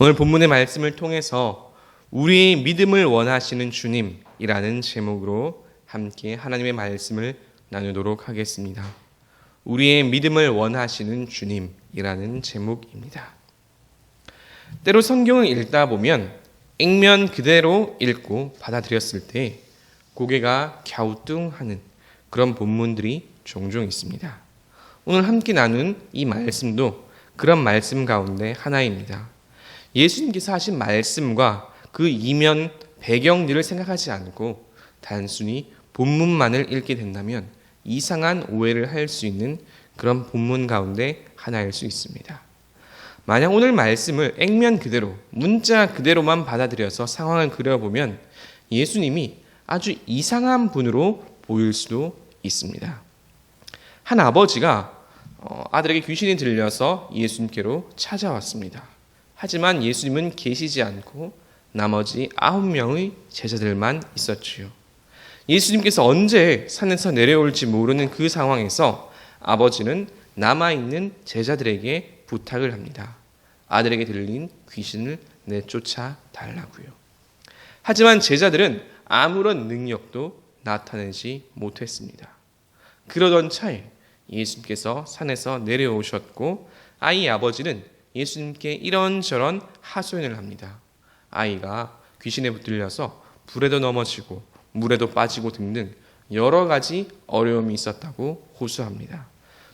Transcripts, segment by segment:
오늘 본문의 말씀을 통해서 우리의 믿음을 원하시는 주님이라는 제목으로 함께 하나님의 말씀을 나누도록 하겠습니다. 우리의 믿음을 원하시는 주님이라는 제목입니다. 때로 성경을 읽다 보면 액면 그대로 읽고 받아들였을 때 고개가 갸우뚱하는 그런 본문들이 종종 있습니다. 오늘 함께 나눈 이 말씀도 그런 말씀 가운데 하나입니다. 예수님께서 하신 말씀과 그 이면 배경들을 생각하지 않고 단순히 본문만을 읽게 된다면 이상한 오해를 할 수 있는 그런 본문 가운데 하나일 수 있습니다. 만약 오늘 말씀을 액면 그대로, 문자 그대로만 받아들여서 상황을 그려보면 예수님이 아주 이상한 분으로 보일 수도 있습니다. 한 아버지가 아들에게 귀신이 들려서 예수님께로 찾아왔습니다. 하지만 예수님은 계시지 않고 나머지 9명의 제자들만 있었지요. 예수님께서 언제 산에서 내려올지 모르는 그 상황에서 아버지는 남아있는 제자들에게 부탁을 합니다. 아들에게 들린 귀신을 내쫓아 달라고요. 하지만 제자들은 아무런 능력도 나타내지 못했습니다. 그러던 차에 예수님께서 산에서 내려오셨고 아이 아버지는 예수님께 이런저런 하소연을 합니다. 아이가 귀신에 붙들려서 불에도 넘어지고 물에도 빠지고 등등 여러 가지 어려움이 있었다고 호소합니다.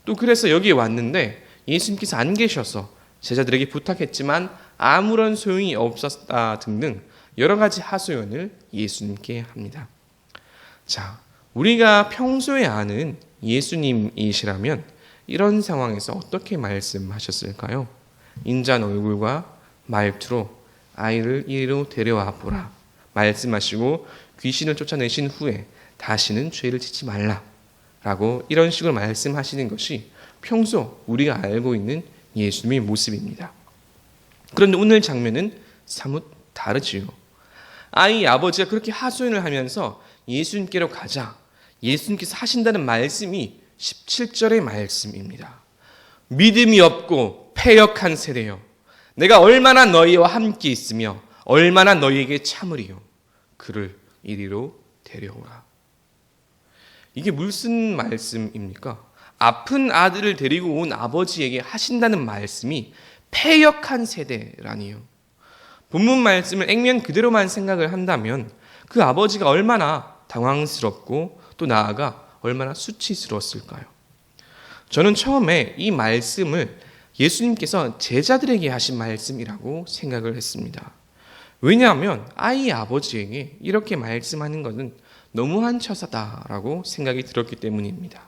또 그래서 여기에 왔는데 예수님께서 안 계셔서 제자들에게 부탁했지만 아무런 소용이 없었다 등등 여러 가지 하소연을 예수님께 합니다. 자, 우리가 평소에 아는 예수님이시라면 이런 상황에서 어떻게 말씀하셨을까요? 인자한 얼굴과 말투로 아이를 이리로 데려와 보라 말씀하시고 귀신을 쫓아내신 후에 다시는 죄를 짓지 말라 라고 이런 식으로 말씀하시는 것이 평소 우리가 알고 있는 예수님의 모습입니다. 그런데 오늘 장면은 사뭇 다르지요. 아이 아버지가 그렇게 하소연을 하면서 예수님께로 가자 예수님께서 하신다는 말씀이 17절의 말씀입니다. 믿음이 없고 패역한 세대여 내가 얼마나 너희와 함께 있으며 얼마나 너희에게 참으리요 그를 이리로 데려오라. 이게 무슨 말씀입니까? 아픈 아들을 데리고 온 아버지에게 하신다는 말씀이 패역한 세대라니요. 본문 말씀을 액면 그대로만 생각을 한다면 그 아버지가 얼마나 당황스럽고 또 나아가 얼마나 수치스러웠을까요? 저는 처음에 이 말씀을 예수님께서 제자들에게 하신 말씀이라고 생각을 했습니다. 왜냐하면 아이 아버지에게 이렇게 말씀하는 것은 너무한 처사다라고 생각이 들었기 때문입니다.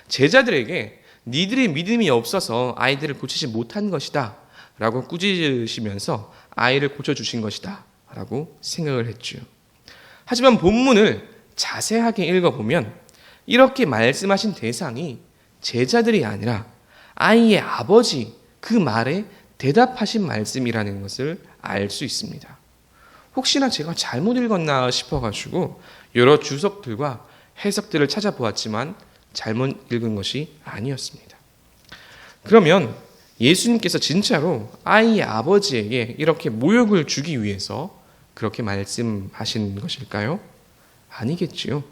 제자들에게 니들의 믿음이 없어서 아이들을 고치지 못한 것이다 라고 꾸짖으시면서 아이를 고쳐주신 것이다 라고 생각을 했죠. 하지만 본문을 자세하게 읽어보면 이렇게 말씀하신 대상이 제자들이 아니라 아이의 아버지 그 말에 대답하신 말씀이라는 것을 알 수 있습니다. 혹시나 제가 잘못 읽었나 싶어가지고 여러 주석들과 해석들을 찾아보았지만 잘못 읽은 것이 아니었습니다. 그러면 예수님께서 진짜로 아이의 아버지에게 이렇게 모욕을 주기 위해서 그렇게 말씀하신 것일까요? 아니겠지요.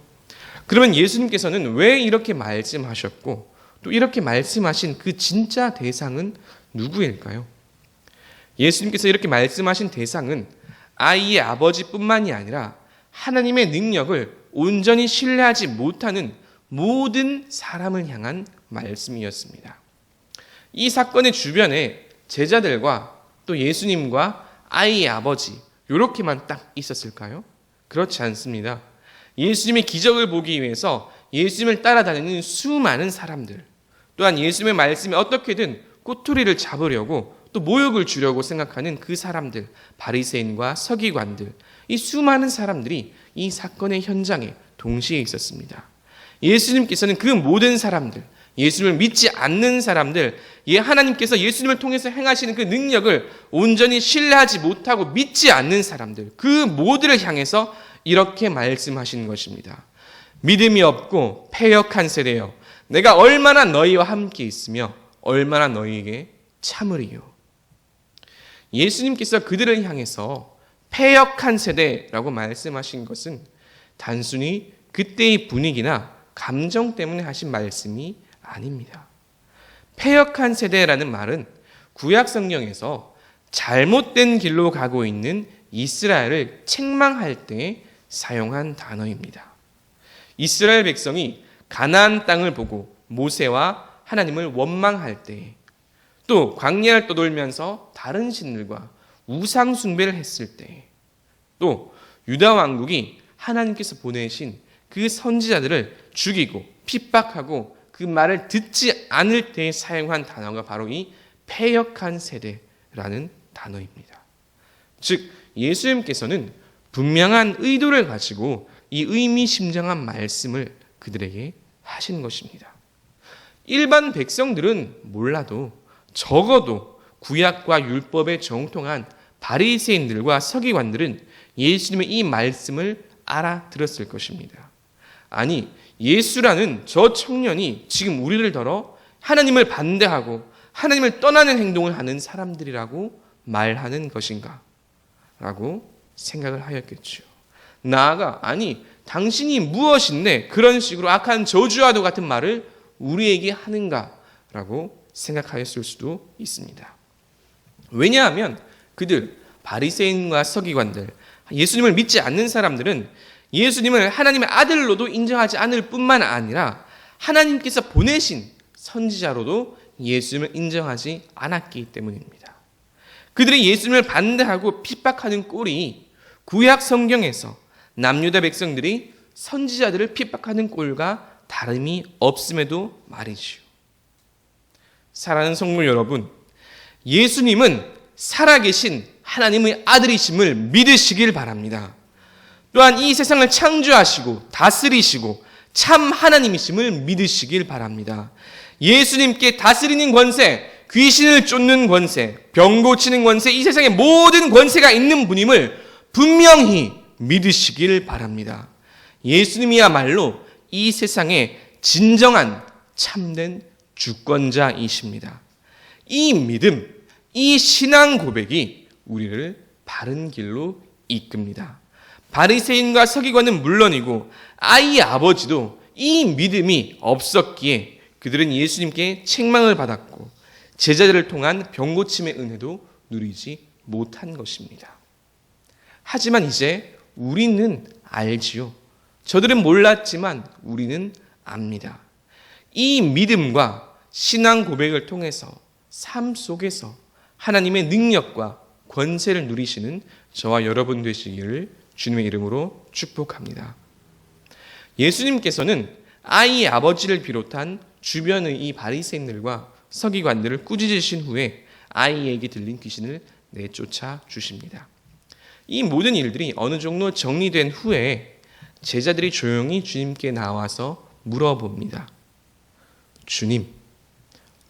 그러면 예수님께서는 왜 이렇게 말씀하셨고 또 이렇게 말씀하신 그 진짜 대상은 누구일까요? 예수님께서 이렇게 말씀하신 대상은 아이의 아버지뿐만이 아니라 하나님의 능력을 온전히 신뢰하지 못하는 모든 사람을 향한 말씀이었습니다. 이 사건의 주변에 제자들과 또 예수님과 아이의 아버지 이렇게만 딱 있었을까요? 그렇지 않습니다. 예수님의 기적을 보기 위해서 예수님을 따라다니는 수많은 사람들, 또한 예수님의 말씀에 어떻게든 꼬투리를 잡으려고 또 모욕을 주려고 생각하는 그 사람들, 바리새인과 서기관들, 이 수많은 사람들이 이 사건의 현장에 동시에 있었습니다. 예수님께서는 그 모든 사람들, 예수님을 믿지 않는 사람들, 하나님께서 예수님을 통해서 행하시는 그 능력을 온전히 신뢰하지 못하고 믿지 않는 사람들, 그 모두를 향해서 이렇게 말씀하시는 것입니다. 믿음이 없고 패역한 세대여 내가 얼마나 너희와 함께 있으며 얼마나 너희에게 참으리요. 예수님께서 그들을 향해서 패역한 세대라고 말씀하신 것은 단순히 그때의 분위기나 감정 때문에 하신 말씀이 아닙니다. 패역한 세대라는 말은 구약 성경에서 잘못된 길로 가고 있는 이스라엘을 책망할 때 사용한 단어입니다. 이스라엘 백성이 가나안 땅을 보고 모세와 하나님을 원망할 때, 또 광야를 떠돌면서 다른 신들과 우상 숭배를 했을 때, 또 유다 왕국이 하나님께서 보내신 그 선지자들을 죽이고 핍박하고 그 말을 듣지 않을 때 사용한 단어가 바로 이 패역한 세대라는 단어입니다. 즉 예수님께서는 분명한 의도를 가지고 이 의미심장한 말씀을 그들에게 하신 것입니다. 일반 백성들은 몰라도 적어도 구약과 율법에 정통한 바리새인들과 서기관들은 예수님의 이 말씀을 알아들었을 것입니다. 아니, 예수라는 저 청년이 지금 우리를 더러 하나님을 반대하고 하나님을 떠나는 행동을 하는 사람들이라고 말하는 것인가? 라고 생각을 하였겠죠. 나아가 아니 당신이 무엇인데 그런 식으로 악한 저주와도 같은 말을 우리에게 하는가? 라고 생각하였을 수도 있습니다. 왜냐하면 그들 바리새인과 서기관들, 예수님을 믿지 않는 사람들은 예수님을 하나님의 아들로도 인정하지 않을 뿐만 아니라 하나님께서 보내신 선지자로도 예수님을 인정하지 않았기 때문입니다. 그들이 예수님을 반대하고 핍박하는 꼴이 구약 성경에서 남유다 백성들이 선지자들을 핍박하는 꼴과 다름이 없음에도 말이지요. 사랑하는 성도 여러분, 예수님은 살아계신 하나님의 아들이심을 믿으시길 바랍니다. 또한 이 세상을 창조하시고 다스리시고 참 하나님이심을 믿으시길 바랍니다. 예수님께 다스리는 권세, 귀신을 쫓는 권세, 병 고치는 권세, 이 세상의 모든 권세가 있는 분임을 분명히 믿으시길 바랍니다. 예수님이야말로 이 세상의 진정한 참된 주권자이십니다. 이 믿음, 이 신앙 고백이 우리를 바른 길로 이끕니다. 바리새인과 서기관은 물론이고 아이의 아버지도 이 믿음이 없었기에 그들은 예수님께 책망을 받았고 제자들을 통한 병고침의 은혜도 누리지 못한 것입니다. 하지만 이제 우리는 알지요. 저들은 몰랐지만 우리는 압니다. 이 믿음과 신앙 고백을 통해서 삶 속에서 하나님의 능력과 권세를 누리시는 저와 여러분 되시기를 주님의 이름으로 축복합니다. 예수님께서는 아이의 아버지를 비롯한 주변의 이 바리새인들과 서기관들을 꾸짖으신 후에 아이에게 들린 귀신을 내쫓아 주십니다. 이 모든 일들이 어느 정도 정리된 후에 제자들이 조용히 주님께 나와서 물어봅니다. 주님,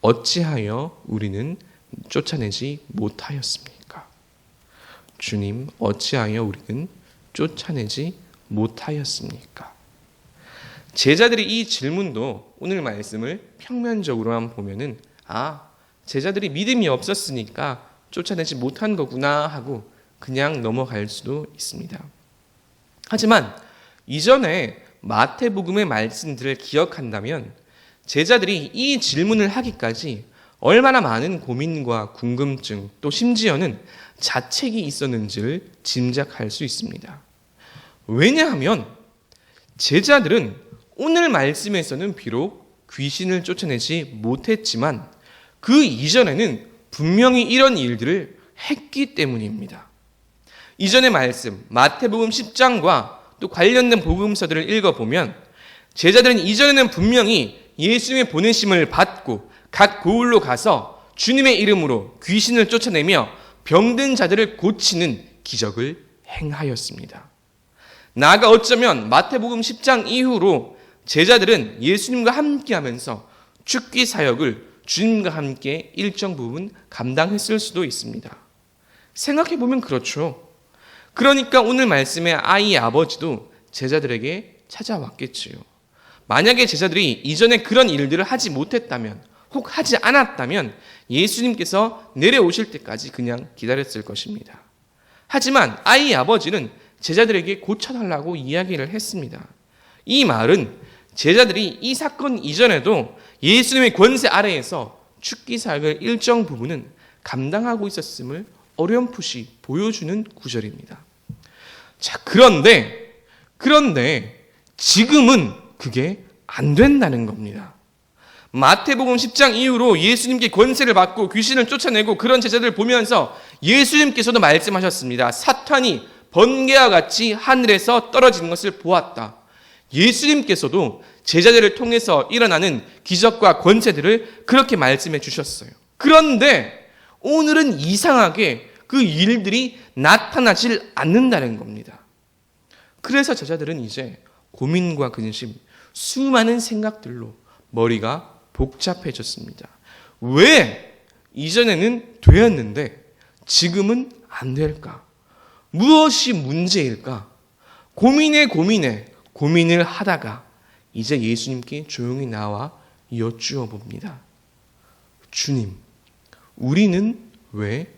어찌하여 우리는 쫓아내지 못하였습니까? 주님, 어찌하여 우리는 쫓아내지 못하였습니까? 제자들이 이 질문도 오늘 말씀을 평면적으로만 보면은 제자들이 믿음이 없었으니까 쫓아내지 못한 거구나 하고 그냥 넘어갈 수도 있습니다. 하지만 이전에 마태복음의 말씀들을 기억한다면 제자들이 이 질문을 하기까지 얼마나 많은 고민과 궁금증 또 심지어는 자책이 있었는지를 짐작할 수 있습니다. 왜냐하면 제자들은 오늘 말씀에서는 비록 귀신을 쫓아내지 못했지만 그 이전에는 분명히 이런 일들을 했기 때문입니다. 이전의 말씀 마태복음 10장과 또 관련된 복음서들을 읽어보면 제자들은 이전에는 분명히 예수님의 보내심을 받고 각 고을로 가서 주님의 이름으로 귀신을 쫓아내며 병든 자들을 고치는 기적을 행하였습니다. 나아가 어쩌면 마태복음 10장 이후로 제자들은 예수님과 함께하면서 축기 사역을 주님과 함께 일정 부분 감당했을 수도 있습니다. 생각해보면 그렇죠. 그러니까 오늘 말씀의 아이의 아버지도 제자들에게 찾아왔겠지요. 만약에 제자들이 이전에 그런 일들을 하지 못했다면 혹 하지 않았다면 예수님께서 내려오실 때까지 그냥 기다렸을 것입니다. 하지만 아이의 아버지는 제자들에게 고쳐달라고 이야기를 했습니다. 이 말은 제자들이 이 사건 이전에도 예수님의 권세 아래에서 죽기 사역을 일정 부분은 감당하고 있었음을 어렴풋이 보여주는 구절입니다. 자, 그런데 지금은 그게 안 된다는 겁니다. 마태복음 10장 이후로 예수님께 권세를 받고 귀신을 쫓아내고 그런 제자들을 보면서 예수님께서도 말씀하셨습니다. 사탄이 번개와 같이 하늘에서 떨어지는 것을 보았다. 예수님께서도 제자들을 통해서 일어나는 기적과 권세들을 그렇게 말씀해 주셨어요. 그런데 오늘은 이상하게 그 일들이 나타나질 않는다는 겁니다. 그래서 제자들은 이제 고민과 근심, 수많은 생각들로 머리가 복잡해졌습니다. 왜 이전에는 되었는데 지금은 안 될까? 무엇이 문제일까? 고민을 하다가 이제 예수님께 조용히 나와 여쭈어 봅니다. 주님, 우리는 왜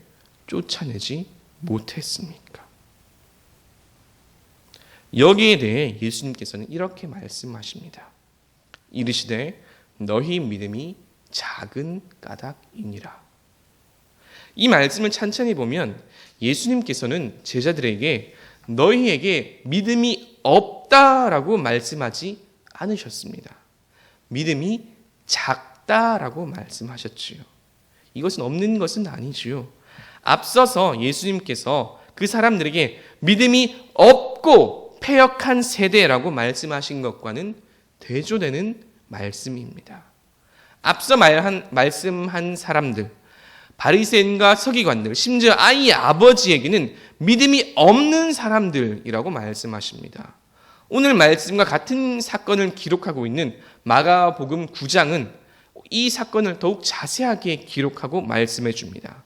쫓아내지 못했습니까? 여기에 대해 예수님께서는 이렇게 말씀하십니다. 이르시되 너희 믿음이 작은 까닭이니라. 이 말씀을 찬찬히 보면 예수님께서는 제자들에게 너희에게 믿음이 없다라고 말씀하지 않으셨습니다. 믿음이 작다라고 말씀하셨지요. 이것은 없는 것은 아니지요. 앞서서 예수님께서 그 사람들에게 믿음이 없고 패역한 세대라고 말씀하신 것과는 대조되는 말씀입니다. 앞서 말씀한 사람들, 바리새인과 서기관들, 심지어 아이의 아버지에게는 믿음이 없는 사람들이라고 말씀하십니다. 오늘 말씀과 같은 사건을 기록하고 있는 마가복음 9장은 이 사건을 더욱 자세하게 기록하고 말씀해 줍니다.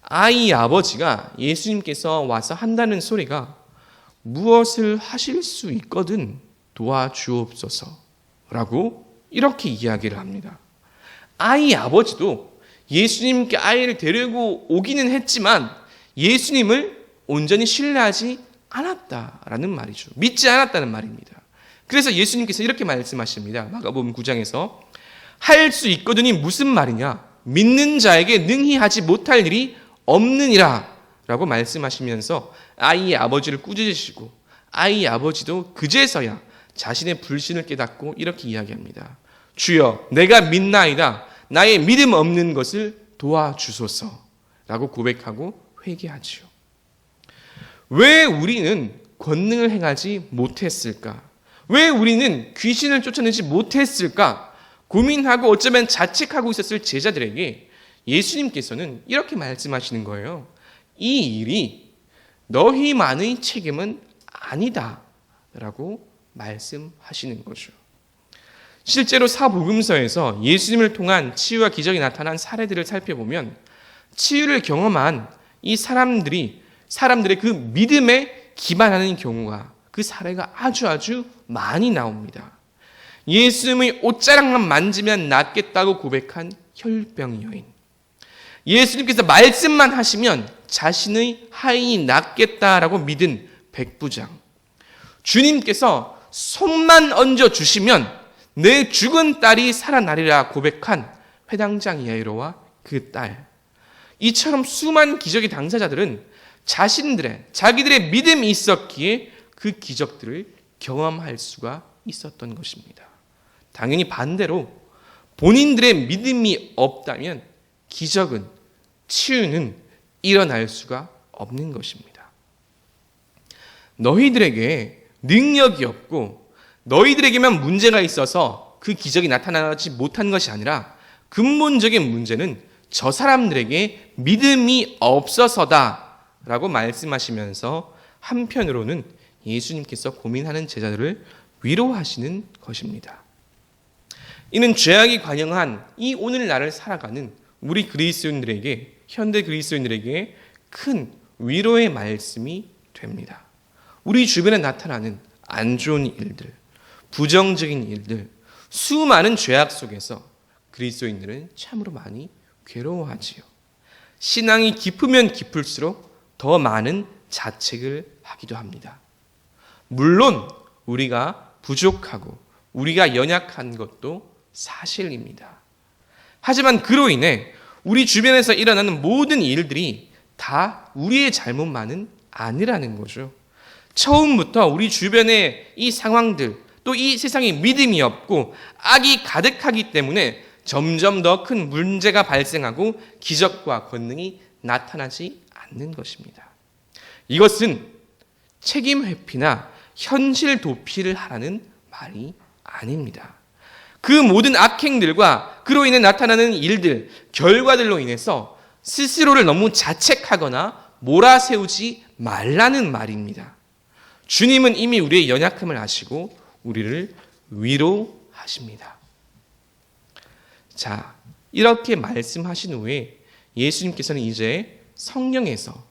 아이의 아버지가 예수님께서 와서 한다는 소리가 무엇을 하실 수 있거든 도와주옵소서라고 이렇게 이야기를 합니다. 아이의 아버지도 예수님께 아이를 데리고 오기는 했지만 예수님을 온전히 신뢰하지 않았다라는 말이죠. 믿지 않았다는 말입니다. 그래서 예수님께서 이렇게 말씀하십니다. 마가복음 9장에서 할 수 있거든이 무슨 말이냐? 믿는 자에게 능히 하지 못할 일이 없느니라 라고 말씀하시면서 아이의 아버지를 꾸짖으시고 아이의 아버지도 그제서야 자신의 불신을 깨닫고 이렇게 이야기합니다. 주여, 내가 믿나이다. 나의 믿음 없는 것을 도와주소서 라고 고백하고 회개하지요. 왜 우리는 권능을 행하지 못했을까? 왜 우리는 귀신을 쫓아내지 못했을까? 고민하고 어쩌면 자책하고 있었을 제자들에게 예수님께서는 이렇게 말씀하시는 거예요. 이 일이 너희만의 책임은 아니다 라고 말씀하시는 거죠. 실제로 사복음서에서 예수님을 통한 치유와 기적이 나타난 사례들을 살펴보면 치유를 경험한 이 사람들의 그 믿음에 기반하는 경우가 그 사례가 아주 많이 나옵니다. 예수님의 옷자락만 만지면 낫겠다고 고백한 혈병 여인, 예수님께서 말씀만 하시면 자신의 하인이 낫겠다라고 믿은 백부장, 주님께서 손만 얹어주시면 내 죽은 딸이 살아나리라 고백한 회당장 야이로와 그 딸, 이처럼 수많은 기적의 당사자들은 자기들의 믿음이 있었기에 그 기적들을 경험할 수가 있었던 것입니다. 당연히 반대로 본인들의 믿음이 없다면 기적은, 치유는 일어날 수가 없는 것입니다. 너희들에게 능력이 없고 너희들에게만 문제가 있어서 그 기적이 나타나지 못한 것이 아니라 근본적인 문제는 저 사람들에게 믿음이 없어서다라고 말씀하시면서 한편으로는 예수님께서 고민하는 제자들을 위로하시는 것입니다. 이는 죄악이 관영한 이 오늘날을 살아가는 우리 그리스도인들에게, 현대 그리스도인들에게 큰 위로의 말씀이 됩니다. 우리 주변에 나타나는 안 좋은 일들, 부정적인 일들, 수많은 죄악 속에서 그리스도인들은 참으로 많이 괴로워하지요. 신앙이 깊으면 깊을수록 더 많은 자책을 하기도 합니다. 물론 우리가 부족하고 우리가 연약한 것도 사실입니다. 하지만 그로 인해 우리 주변에서 일어나는 모든 일들이 다 우리의 잘못만은 아니라는 거죠. 처음부터 우리 주변의 이 상황들, 또 이 세상에 믿음이 없고 악이 가득하기 때문에 점점 더 큰 문제가 발생하고 기적과 권능이 나타나지 않는 것입니다. 이것은 책임 회피나 현실 도피를 하라는 말이 아닙니다. 그 모든 악행들과 그로 인해 나타나는 일들, 결과들로 인해서 스스로를 너무 자책하거나 몰아세우지 말라는 말입니다. 주님은 이미 우리의 연약함을 아시고 우리를 위로하십니다. 자, 이렇게 말씀하신 후에 예수님께서는 이제 성경에서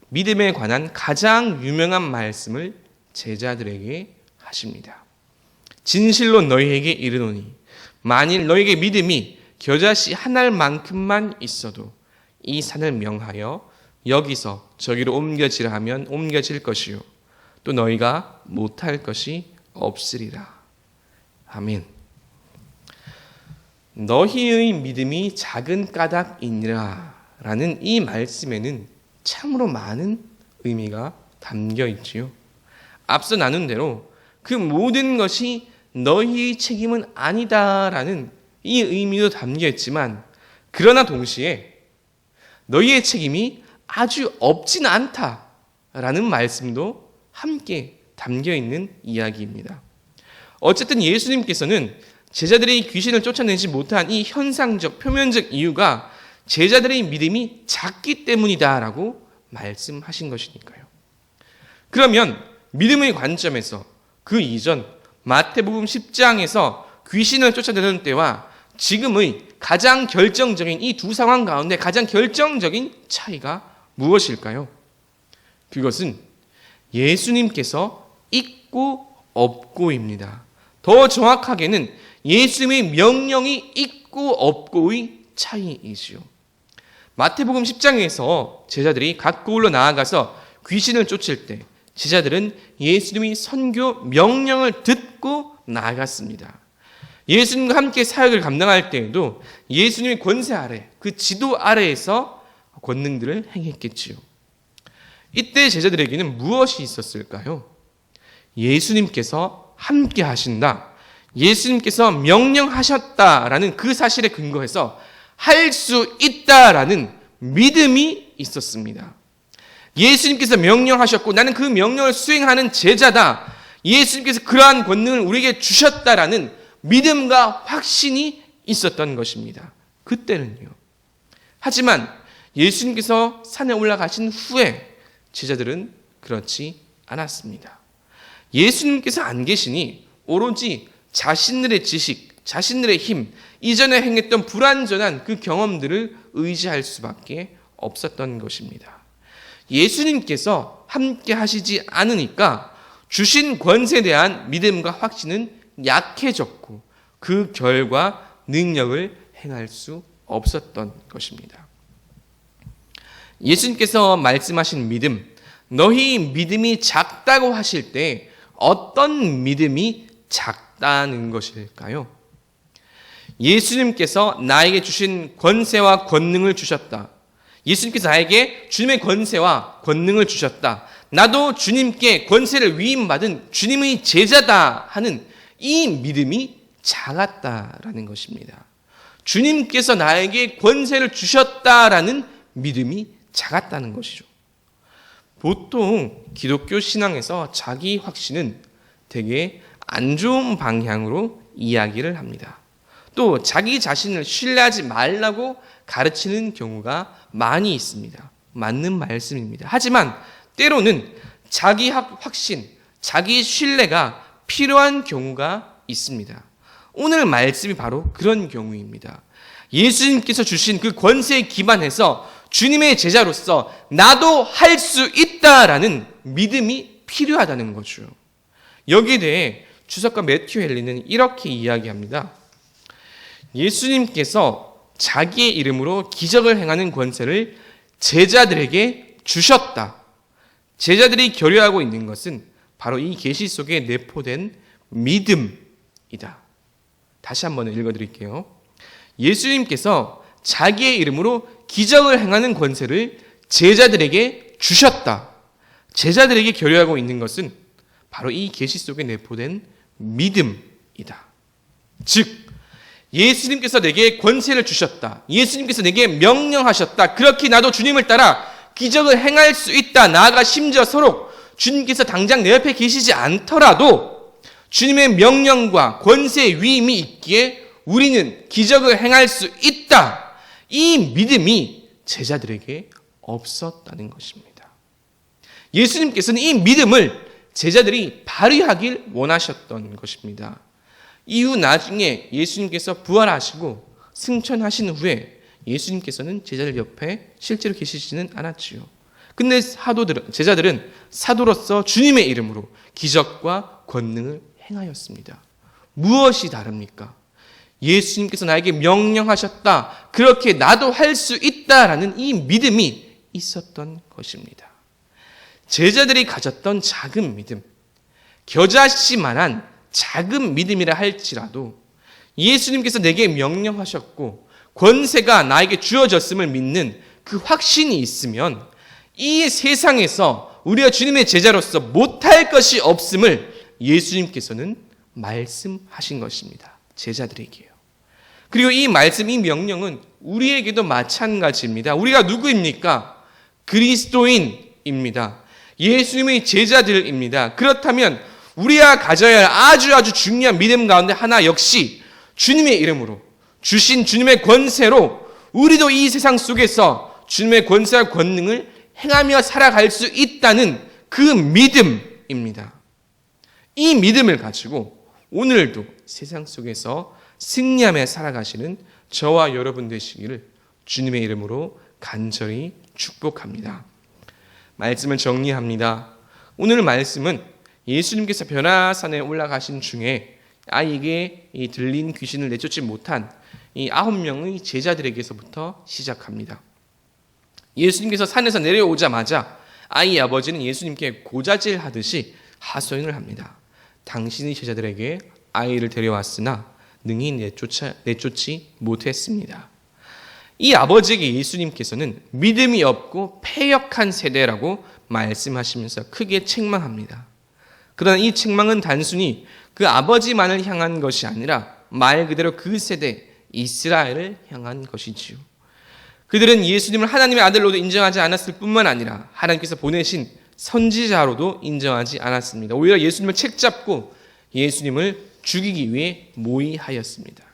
믿음에 관한 가장 유명한 말씀을 제자들에게 하십니다. 진실로 너희에게 이르노니 만일 너희에게 믿음이 겨자씨 한 알만큼만 있어도 이 산을 명하여 여기서 저기로 옮겨지라 하면 옮겨질 것이요 또 너희가 못할 것이 없으리라. 아멘. 너희의 믿음이 작은 까닭이니라 라는 이 말씀에는 참으로 많은 의미가 담겨 있지요. 앞서 나눈 대로 그 모든 것이 너희의 책임은 아니다라는 이 의미도 담겨 있지만, 그러나 동시에 너희의 책임이 아주 없진 않다라는 말씀도 함께 담겨 있는 이야기입니다. 어쨌든 예수님께서는 제자들이 귀신을 쫓아내지 못한 이 현상적, 표면적 이유가 제자들의 믿음이 작기 때문이다라고 말씀하신 것이니까요. 그러면 믿음의 관점에서 그 이전 마태복음 10장에서 귀신을 쫓아내던 때와 지금의 가장 결정적인 이 두 상황 가운데 가장 결정적인 차이가 무엇일까요? 그것은 예수님께서 있고 없고입니다. 더 정확하게는 예수님의 명령이 있고 없고의 차이이지요. 마태복음 10장에서 제자들이 각 고을로 나아가서 귀신을 쫓을 때 제자들은 예수님의 선교 명령을 듣고 나아갔습니다. 예수님과 함께 사역을 감당할 때에도 예수님의 권세 아래, 그 지도 아래에서 권능들을 행했겠지요. 이때 제자들에게는 무엇이 있었을까요? 예수님께서 함께 하신다, 예수님께서 명령하셨다라는 그 사실에 근거해서 할 수 있다라는 믿음이 있었습니다. 예수님께서 명령하셨고 나는 그 명령을 수행하는 제자다, 예수님께서 그러한 권능을 우리에게 주셨다라는 믿음과 확신이 있었던 것입니다. 그때는요. 하지만 예수님께서 산에 올라가신 후에 제자들은 그렇지 않았습니다. 예수님께서 안 계시니 오로지 자신들의 지식, 자신들의 힘, 이전에 행했던 불완전한 그 경험들을 의지할 수밖에 없었던 것입니다. 예수님께서 함께 하시지 않으니까 주신 권세에 대한 믿음과 확신은 약해졌고 그 결과 능력을 행할 수 없었던 것입니다. 예수님께서 말씀하신 믿음, 너희 믿음이 작다고 하실 때 어떤 믿음이 작다는 것일까요? 예수님께서 나에게 주신 권세와 권능을 주셨다. 예수님께서 나에게 주님의 권세와 권능을 주셨다. 나도 주님께 권세를 위임받은 주님의 제자다 하는 이 믿음이 작았다라는 것입니다. 주님께서 나에게 권세를 주셨다라는 믿음이 작았다는 것이죠. 보통 기독교 신앙에서 자기 확신은 되게 안 좋은 방향으로 이야기를 합니다. 또 자기 자신을 신뢰하지 말라고 가르치는 경우가 많이 있습니다. 맞는 말씀입니다. 하지만 때로는 자기 확신, 자기 신뢰가 필요한 경우가 있습니다. 오늘 말씀이 바로 그런 경우입니다. 예수님께서 주신 그 권세에 기반해서 주님의 제자로서 나도 할 수 있다라는 믿음이 필요하다는 거죠. 여기에 대해 주석가 매튜 헨리는 이렇게 이야기합니다. 예수님께서 자기의 이름으로 기적을 행하는 권세를 제자들에게 주셨다. 제자들이 결의하고 있는 것은 바로 이 계시 속에 내포된 믿음이다. 다시 한번 읽어드릴게요. 예수님께서 자기의 이름으로 기적을 행하는 권세를 제자들에게 주셨다. 제자들에게 결의하고 있는 것은 바로 이 계시 속에 내포된 믿음이다. 즉 예수님께서 내게 권세를 주셨다. 예수님께서 내게 명령하셨다. 그렇게 나도 주님을 따라 기적을 행할 수 있다. 나아가 심지어 서로 주님께서 당장 내 옆에 계시지 않더라도 주님의 명령과 권세의 위임이 있기에 우리는 기적을 행할 수 있다. 이 믿음이 제자들에게 없었다는 것입니다. 예수님께서는 이 믿음을 제자들이 발휘하길 원하셨던 것입니다. 이후 나중에 예수님께서 부활하시고 승천하신 후에 예수님께서는 제자들 옆에 실제로 계시지는 않았지요. 근데 제자들은 사도로서 주님의 이름으로 기적과 권능을 행하였습니다. 무엇이 다릅니까? 예수님께서 나에게 명령하셨다. 그렇게 나도 할 수 있다라는 이 믿음이 있었던 것입니다. 제자들이 가졌던 작은 믿음, 겨자씨만한 작은 믿음이라 할지라도 예수님께서 내게 명령하셨고 권세가 나에게 주어졌음을 믿는 그 확신이 있으면 이 세상에서 우리가 주님의 제자로서 못할 것이 없음을 예수님께서는 말씀하신 것입니다. 제자들에게요. 그리고 이 말씀, 이 명령은 우리에게도 마찬가지입니다. 우리가 누구입니까? 그리스도인입니다. 예수님의 제자들입니다. 그렇다면 우리가 가져야 할 아주 중요한 믿음 가운데 하나 역시 주님의 이름으로 주신 주님의 권세로 우리도 이 세상 속에서 주님의 권세와 권능을 행하며 살아갈 수 있다는 그 믿음입니다. 이 믿음을 가지고 오늘도 세상 속에서 승리하며 살아가시는 저와 여러분 되시기를 주님의 이름으로 간절히 축복합니다. 말씀을 정리합니다. 오늘 말씀은 예수님께서 변화산에 올라가신 중에 아이에게 이 들린 귀신을 내쫓지 못한 이 9명의 제자들에게서부터 시작합니다. 예수님께서 산에서 내려오자마자 아이 아버지는 예수님께 고자질하듯이 하소연을 합니다. 당신의 제자들에게 아이를 데려왔으나 능히 내쫓지 못했습니다. 이 아버지에게 예수님께서는 믿음이 없고 패역한 세대라고 말씀하시면서 크게 책망합니다. 그러나 이 책망은 단순히 그 아버지만을 향한 것이 아니라 말 그대로 그 세대 이스라엘을 향한 것이지요. 그들은 예수님을 하나님의 아들로도 인정하지 않았을 뿐만 아니라 하나님께서 보내신 선지자로도 인정하지 않았습니다. 오히려 예수님을 책잡고 예수님을 죽이기 위해 모의하였습니다.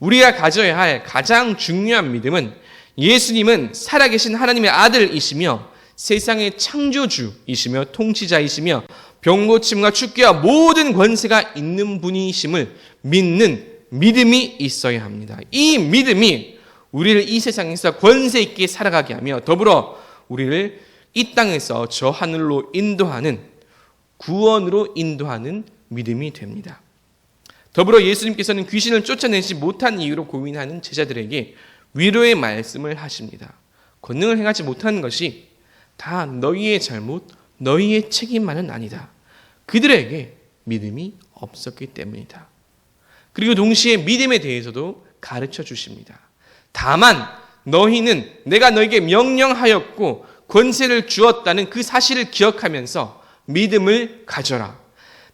우리가 가져야 할 가장 중요한 믿음은 예수님은 살아계신 하나님의 아들이시며 세상의 창조주이시며 통치자이시며 병고침과 축기와 모든 권세가 있는 분이심을 믿는 믿음이 있어야 합니다. 이 믿음이 우리를 이 세상에서 권세 있게 살아가게 하며 더불어 우리를 이 땅에서 저 하늘로 인도하는 구원으로 인도하는 믿음이 됩니다. 더불어 예수님께서는 귀신을 쫓아내지 못한 이유로 고민하는 제자들에게 위로의 말씀을 하십니다. 권능을 행하지 못한 것이 다 너희의 잘못, 너희의 책임만은 아니다. 그들에게 믿음이 없었기 때문이다. 그리고 동시에 믿음에 대해서도 가르쳐 주십니다. 다만 너희는 내가 너에게 명령하였고 권세를 주었다는 그 사실을 기억하면서 믿음을 가져라.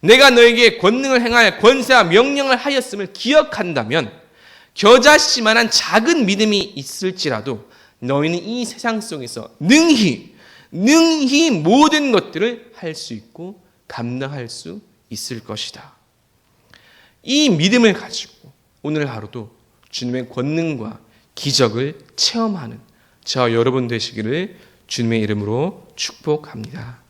내가 너에게 권능을 행할 권세와 명령을 하였음을 기억한다면 겨자씨만한 작은 믿음이 있을지라도 너희는 이 세상 속에서 능히 모든 것들을 할 수 있고 감당할 수 있을 것이다. 이 믿음을 가지고 오늘 하루도 주님의 권능과 기적을 체험하는 저와 여러분 되시기를 주님의 이름으로 축복합니다.